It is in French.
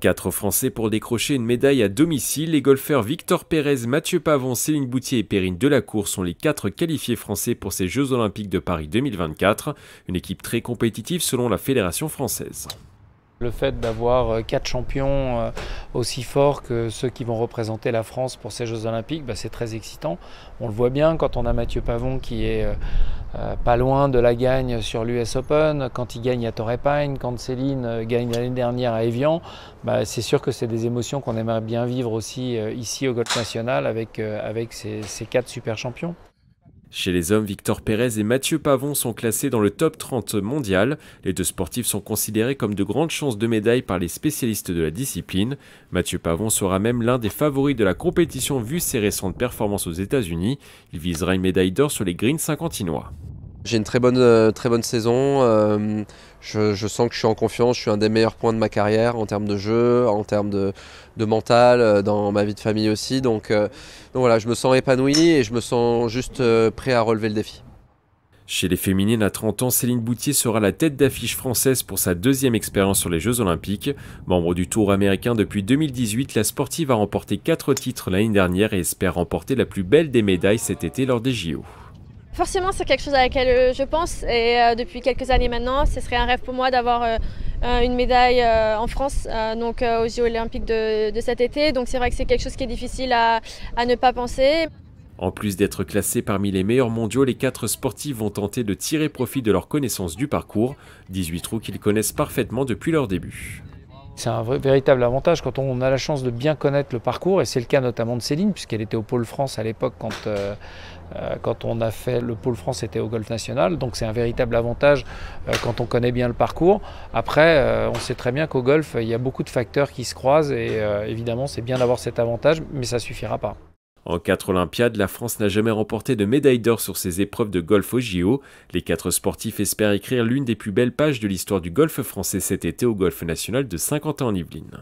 4 Français pour décrocher une médaille à domicile. Les golfeurs Victor Pérez, Mathieu Pavon, Céline Boutier et Perrine Delacour sont les 4 qualifiés français pour ces Jeux Olympiques de Paris 2024. Une équipe très compétitive selon la Fédération française. Le fait d'avoir 4 champions aussi forts que ceux qui vont représenter la France pour ces Jeux Olympiques, c'est très excitant. On le voit bien quand on a Mathieu Pavon qui est pas loin de la gagne sur l'US Open, quand il gagne à Torrey Pines, quand Céline gagne l'année dernière à Évian. C'est sûr que c'est des émotions qu'on aimerait bien vivre aussi ici au Golf National avec ces 4 super champions. Chez les hommes, Victor Pérez et Mathieu Pavon sont classés dans le top 30 mondial. Les deux sportifs sont considérés comme de grandes chances de médaille par les spécialistes de la discipline. Mathieu Pavon sera même l'un des favoris de la compétition vu ses récentes performances aux États-Unis. Il visera une médaille d'or sur les greens saint-quentinois. J'ai une très bonne saison, je sens que je suis en confiance, je suis un des meilleurs points de ma carrière en termes de jeu, en termes de mental, dans ma vie de famille aussi. Donc voilà, je me sens épanoui et je me sens juste prêt à relever le défi. Chez les féminines à 30 ans, Céline Boutier sera la tête d'affiche française pour sa deuxième expérience sur les Jeux Olympiques. Membre du Tour américain depuis 2018, la sportive a remporté 4 titres l'année dernière et espère remporter la plus belle des médailles cet été lors des JO. Forcément, c'est quelque chose à laquelle je pense et depuis quelques années maintenant, ce serait un rêve pour moi d'avoir une médaille en France, donc aux Jeux Olympiques de cet été. Donc c'est vrai que c'est quelque chose qui est difficile à ne pas penser. En plus d'être classés parmi les meilleurs mondiaux, les 4 sportifs vont tenter de tirer profit de leur connaissance du parcours, 18 trous qu'ils connaissent parfaitement depuis leur début. C'est un véritable avantage quand on a la chance de bien connaître le parcours, et c'est le cas notamment de Céline, puisqu'elle était au Pôle France à l'époque quand on a fait le Pôle France, c'était au Golf National, donc c'est un véritable avantage quand on connaît bien le parcours. Après, on sait très bien qu'au golf, il y a beaucoup de facteurs qui se croisent, et évidemment c'est bien d'avoir cet avantage, mais ça ne suffira pas. En 4 Olympiades, la France n'a jamais remporté de médaille d'or sur ses épreuves de golf au JO. Les 4 sportifs espèrent écrire l'une des plus belles pages de l'histoire du golf français cet été au Golf National de Saint-Quentin-en-Yvelines.